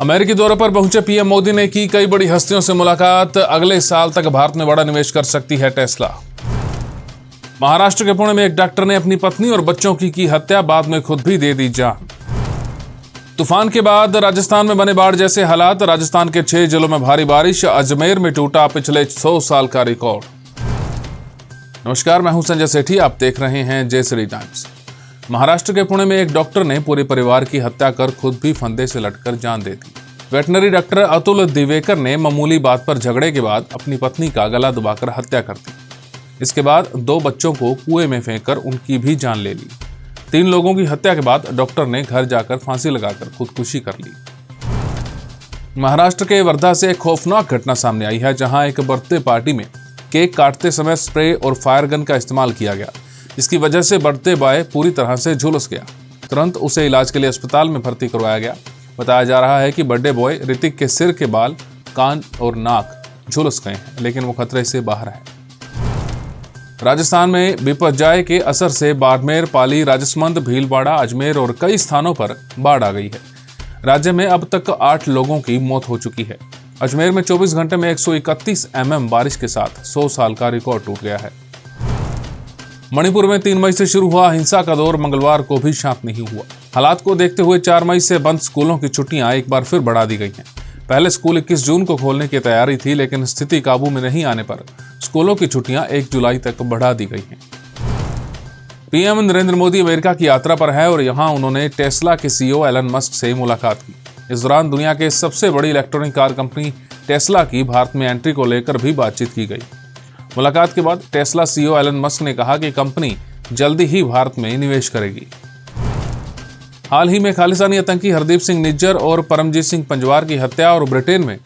अमेरिकी दौरे पर पहुंचे पीएम मोदी ने की कई बड़ी हस्तियों से मुलाकात। अगले साल तक भारत में बड़ा निवेश कर सकती है टेस्ला। महाराष्ट्र के पुणे में एक डॉक्टर ने अपनी पत्नी और बच्चों की हत्या, बाद में खुद भी दे दी जान। तूफान के बाद राजस्थान में बने बाढ़ जैसे हालात। राजस्थान के 6 जिलों में भारी बारिश। अजमेर में टूटा पिछले 100 साल का रिकॉर्ड। नमस्कार, मैं हूं संजय सेठी, आप देख रहे हैं जयश्री टाइम्स। महाराष्ट्र के पुणे में एक डॉक्टर ने पूरे परिवार की हत्या कर खुद भी फंदे से लटकर जान दे दी। वेटनरी डॉक्टर अतुल दिवेकर ने मामूली बात पर झगड़े के बाद अपनी पत्नी का गला दबाकर हत्या कर दी। इसके बाद 2 बच्चों को कुएं में फेंककर उनकी भी जान ले ली। 3 लोगों की हत्या के बाद डॉक्टर ने घर जाकर फांसी लगाकर खुदकुशी कर ली। महाराष्ट्र के वर्धा से एक खौफनाक घटना सामने आई है, जहां एक बर्थडे पार्टी में केक काटते समय स्प्रे और फायर गन का इस्तेमाल किया गया, जिसकी वजह से बर्थडे बॉय पूरी तरह से झुलस गया। तुरंत उसे इलाज के लिए अस्पताल में भर्ती करवाया गया। बताया जा रहा है कि बर्थडे बॉय ऋतिक के सिर के बाल, कान और नाक झुलस गए हैं, लेकिन वो खतरे से बाहर है। राजस्थान में बिपरजॉय के असर से बाड़मेर, पाली, राजसमंद, भीलवाड़ा, अजमेर और कई स्थानों पर बाढ़ आ गई है। राज्य में अब तक 8 लोगों की मौत हो चुकी है। अजमेर में 24 घंटे में 131 mm बारिश के साथ 100 साल का रिकॉर्ड टूट गया है। मणिपुर में 3 मई से शुरू हुआ हिंसा का दौर मंगलवार को भी शांत नहीं हुआ। हालात को देखते हुए 4 मई से बंद स्कूलों की छुट्टियां एक बार फिर बढ़ा दी गई हैं। पहले स्कूल 21 जून को खोलने की तैयारी थी, लेकिन स्थिति काबू में नहीं आने पर स्कूलों की छुट्टियां 1 जुलाई तक बढ़ा दी गई हैं। पीएम नरेंद्र मोदी अमेरिका की यात्रा पर है और यहां उन्होंने टेस्ला के सीईओ एलन मस्क से मुलाकात की। इस दौरान दुनिया के सबसे बड़ी इलेक्ट्रॉनिक कार कंपनी टेस्ला की भारत में एंट्री को लेकर भी बातचीत की गई। मुलाकात के बाद टेस्ला सीईओ एलन मस्क ने कहा कि कंपनी जल्दी ही भारत में निवेश करेगी। हाल ही में खालिस्तानी आतंकी हरदीप सिंह निज्जर और परमजीत सिंह पंजवार की हत्या और ब्रिटेन में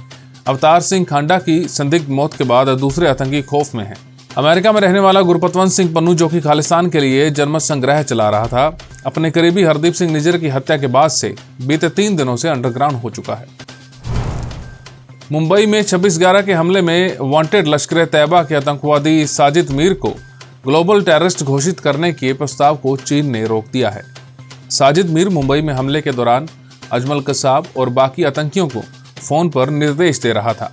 अवतार सिंह खांडा की संदिग्ध मौत के बाद दूसरे आतंकी खौफ में हैं। अमेरिका में रहने वाला गुरपतवंत सिंह पन्नू, जो कि खालिस्तान के लिए जनमत संग्रह चला रहा था, अपने करीबी हरदीप सिंह निज्जर की हत्या के बाद से बीते 3 दिनों से अंडरग्राउंड हो चुका है। मुंबई में 26/11 के हमले में वांटेड लश्कर-ए-तैयबा के आतंकवादी साजिद मीर को ग्लोबल टेररिस्ट घोषित करने के प्रस्ताव को चीन ने रोक दिया है। साजिद मीर मुंबई में हमले के दौरान अजमल कसाब और बाकी आतंकियों को फोन पर निर्देश दे रहा था।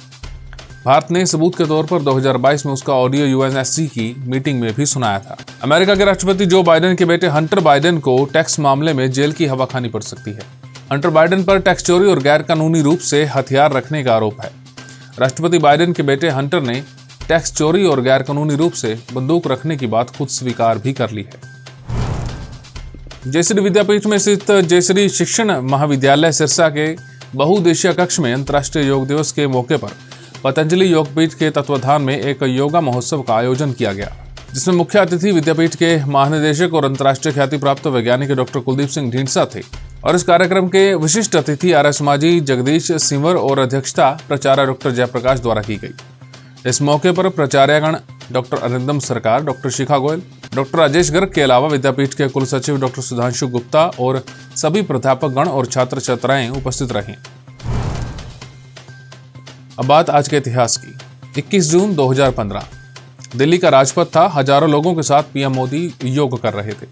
भारत ने सबूत के तौर पर 2022 में उसका ऑडियो यूएनएससी की मीटिंग में भी सुनाया था। अमेरिका के राष्ट्रपति जो बाइडेन के बेटे हंटर बाइडेन को टैक्स मामले में जेल की हवा खानी पड़ सकती है। हंटर बाइडेन पर टैक्स चोरी और गैर कानूनी रूप से हथियार रखने का आरोप है। राष्ट्रपति बाइडेन के बेटे हंटर ने टैक्स चोरी और गैर कानूनी रूप से बंदूक रखने की बात खुद स्वीकार भी कर ली है। जयश्री विद्यापीठ में स्थित जयश्री शिक्षण महाविद्यालय सिरसा के बहुउद्देशीय कक्ष में अंतर्राष्ट्रीय योग दिवस के मौके पर पतंजलि योगपीठ के तत्वाधान में एक योगा महोत्सव का आयोजन किया गया, जिसमें मुख्य अतिथि विद्यापीठ के महानिदेशक और अंतर्राष्ट्रीय ख्याति प्राप्त वैज्ञानिक डॉक्टर कुलदीप सिंह ढींढसा थे। और इस कार्यक्रम के विशिष्ट अतिथि आर्य समाजी जगदीश सिंवर और अध्यक्षता प्राचार्य डॉक्टर जयप्रकाश द्वारा की गई। इस मौके पर प्राचार्यगण डॉक्टर अरिंदम सरकार, डॉक्टर शिखा गोयल, डॉक्टर राजेश गर्ग के अलावा विद्यापीठ के कुल सचिव डॉक्टर सुधांशु गुप्ता और सभी प्राध्यापक गण और छात्र छात्राएं उपस्थित रहे। अब बात आज के इतिहास की। 21 जून 2015 दिल्ली का राजपथ था। हजारों लोगों के साथ पीएम मोदी योग कर रहे थे।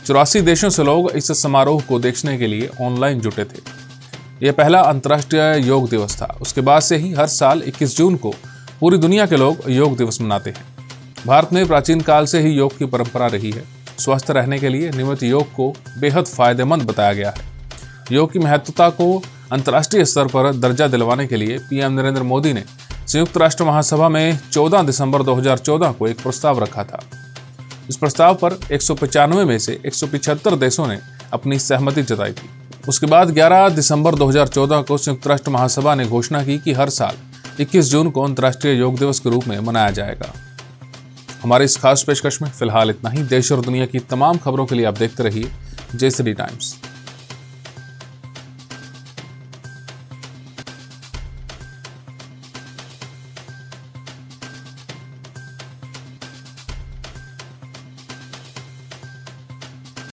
84 देशों से लोग इस समारोह को देखने के लिए ऑनलाइन जुटे थे। यह पहला अंतर्राष्ट्रीय योग दिवस था। उसके बाद से ही हर साल 21 जून को पूरी दुनिया के लोग योग दिवस मनाते हैं। भारत में प्राचीन काल से ही योग की परंपरा रही है। स्वस्थ रहने के लिए नियमित योग को बेहद फायदेमंद बताया गया है। योग की महत्वता को अंतर्राष्ट्रीय स्तर पर दर्जा दिलवाने के लिए पीएम नरेंद्र मोदी ने संयुक्त राष्ट्र महासभा में 14 दिसंबर 2014 को एक प्रस्ताव रखा था। इस प्रस्ताव पर 195 में से 175 देशों ने अपनी सहमति जताई थी। उसके बाद 11 दिसंबर 2014 को संयुक्त राष्ट्र महासभा ने घोषणा की कि हर साल 21 जून को अंतर्राष्ट्रीय योग दिवस के रूप में मनाया जाएगा। हमारे इस खास पेशकश में फिलहाल इतना ही। देश और दुनिया की तमाम खबरों के लिए आप देखते रहिए जयश्री टाइम्स।